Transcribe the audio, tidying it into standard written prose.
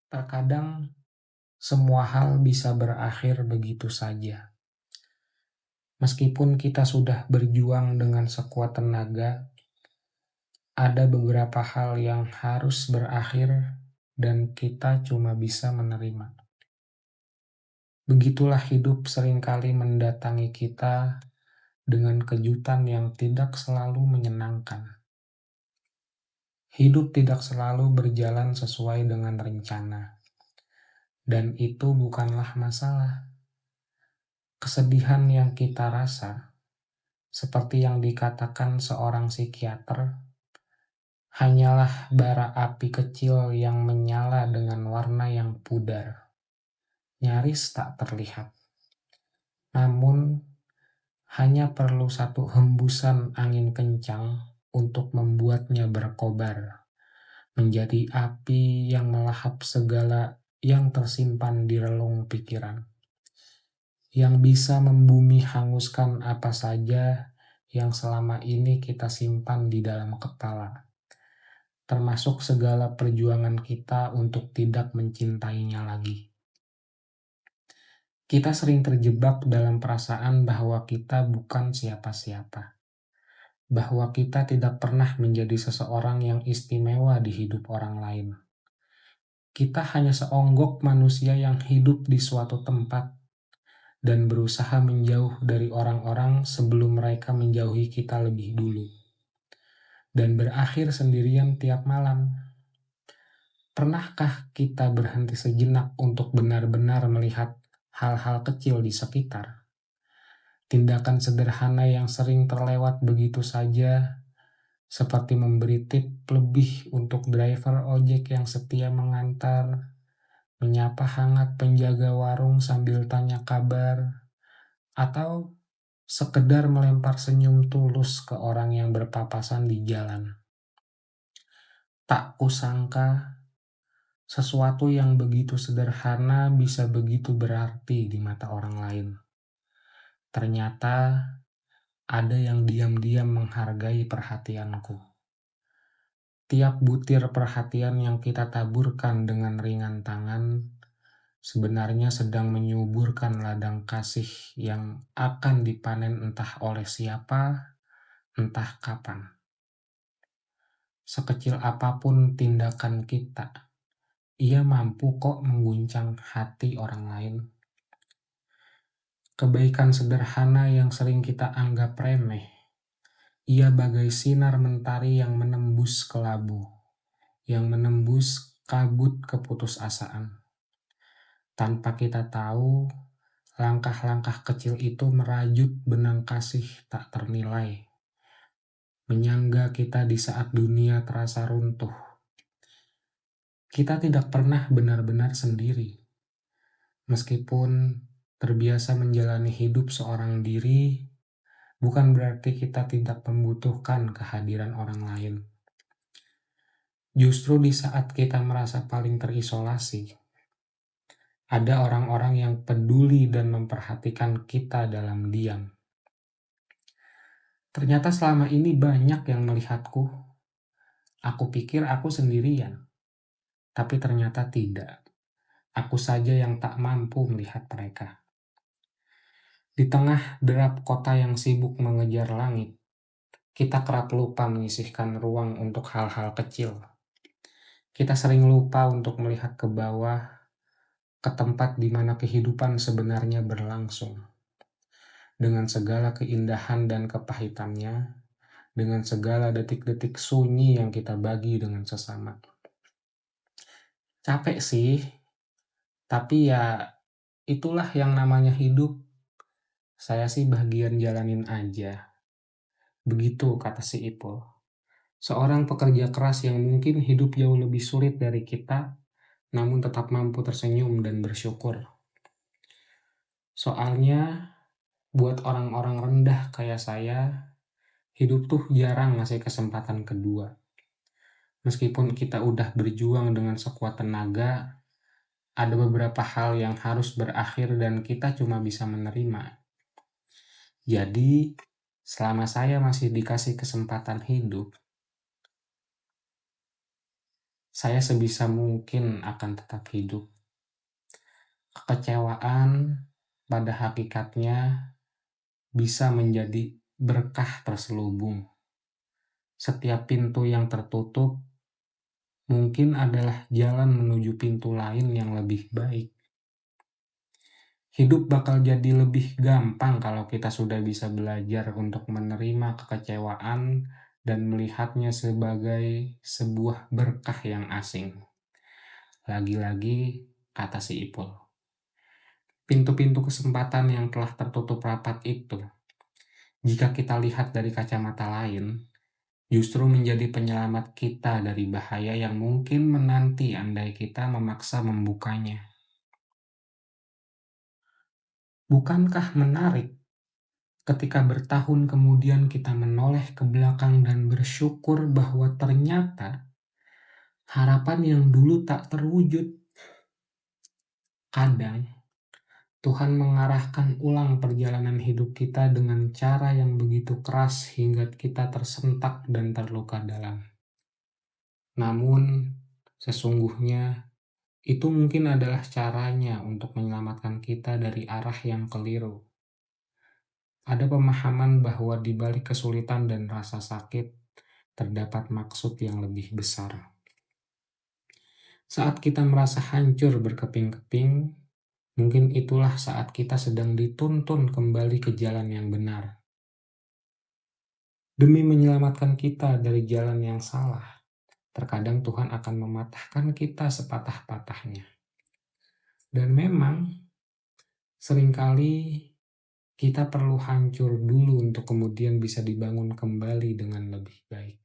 Terkadang semua hal bisa berakhir begitu saja. Meskipun kita sudah berjuang dengan sekuat tenaga, ada beberapa hal yang harus berakhir dan kita cuma bisa menerima. Begitulah hidup seringkali mendatangi kita dengan kejutan yang tidak selalu menyenangkan. Hidup tidak selalu berjalan sesuai dengan rencana, dan itu bukanlah masalah. Kesedihan yang kita rasa, seperti yang dikatakan seorang psikiater, hanyalah bara api kecil yang menyala dengan warna yang pudar, nyaris tak terlihat. Namun, hanya perlu satu hembusan angin kencang untuk membuatnya berkobar, menjadi api yang melahap segala yang tersimpan di relung pikiran, yang bisa membumi hanguskan apa saja yang selama ini kita simpan di dalam kepala, termasuk segala perjuangan kita untuk tidak mencintainya lagi. Kita sering terjebak dalam perasaan bahwa kita bukan siapa-siapa, bahwa kita tidak pernah menjadi seseorang yang istimewa di hidup orang lain. Kita hanya seonggok manusia yang hidup di suatu tempat dan berusaha menjauh dari orang-orang sebelum mereka menjauhi kita lebih dulu, dan berakhir sendirian tiap malam. Pernahkah kita berhenti sejenak untuk benar-benar melihat hal-hal kecil di sekitar? Tindakan sederhana yang sering terlewat begitu saja, seperti memberi tip lebih untuk driver ojek yang setia mengantar, menyapa hangat penjaga warung sambil tanya kabar, atau sekedar melempar senyum tulus ke orang yang berpapasan di jalan. Tak kusangka sesuatu yang begitu sederhana bisa begitu berarti di mata orang lain. Ternyata ada yang diam-diam menghargai perhatianku. Tiap butir perhatian yang kita taburkan dengan ringan tangan sebenarnya sedang menyuburkan ladang kasih yang akan dipanen entah oleh siapa, entah kapan. Sekecil apapun tindakan kita, ia mampu kok mengguncang hati orang lain. Kebaikan sederhana yang sering kita anggap remeh, ia bagai sinar mentari yang menembus kelabu, yang menembus kabut keputusasaan. Tanpa kita tahu, langkah-langkah kecil itu merajut benang kasih tak ternilai, menyangga kita di saat dunia terasa runtuh. Kita tidak pernah benar-benar sendiri. Meskipun terbiasa menjalani hidup seorang diri, bukan berarti kita tidak membutuhkan kehadiran orang lain. Justru di saat kita merasa paling terisolasi, ada orang-orang yang peduli dan memperhatikan kita dalam diam. Ternyata selama ini banyak yang melihatku. Aku pikir aku sendirian, tapi ternyata tidak. Aku saja yang tak mampu melihat mereka. Di tengah derap kota yang sibuk mengejar langit, kita kerap lupa menyisihkan ruang untuk hal-hal kecil. Kita sering lupa untuk melihat ke bawah, ke tempat di mana kehidupan sebenarnya berlangsung. Dengan segala keindahan dan kepahitannya, dengan segala detik-detik sunyi yang kita bagi dengan sesama. Capek sih, tapi ya itulah yang namanya hidup. Saya sih bagian jalanin aja. Begitu kata si Ipul. Seorang pekerja keras yang mungkin hidup jauh lebih sulit dari kita, namun tetap mampu tersenyum dan bersyukur. Soalnya, buat orang-orang rendah kayak saya, hidup tuh jarang ngasih kesempatan kedua. Meskipun kita udah berjuang dengan sekuat tenaga, ada beberapa hal yang harus berakhir dan kita cuma bisa menerima. Jadi, selama saya masih dikasih kesempatan hidup, saya sebisa mungkin akan tetap hidup. Kekecewaan pada hakikatnya bisa menjadi berkah terselubung. Setiap pintu yang tertutup mungkin adalah jalan menuju pintu lain yang lebih baik. Hidup bakal jadi lebih gampang kalau kita sudah bisa belajar untuk menerima kekecewaan dan melihatnya sebagai sebuah berkah yang asing. Lagi-lagi kata si Ipul, pintu-pintu kesempatan yang telah tertutup rapat itu, jika kita lihat dari kacamata lain, justru menjadi penyelamat kita dari bahaya yang mungkin menanti andai kita memaksa membukanya. Bukankah menarik ketika bertahun kemudian kita menoleh ke belakang dan bersyukur bahwa ternyata harapan yang dulu tak terwujud. Kadang Tuhan mengarahkan ulang perjalanan hidup kita dengan cara yang begitu keras hingga kita tersentak dan terluka dalam. Namun, sesungguhnya itu mungkin adalah caranya untuk menyelamatkan kita dari arah yang keliru. Ada pemahaman bahwa di balik kesulitan dan rasa sakit terdapat maksud yang lebih besar. Saat kita merasa hancur berkeping-keping, mungkin itulah saat kita sedang dituntun kembali ke jalan yang benar. Demi menyelamatkan kita dari jalan yang salah, terkadang Tuhan akan mematahkan kita sepatah-patahnya. Dan memang, seringkali kita perlu hancur dulu untuk kemudian bisa dibangun kembali dengan lebih baik.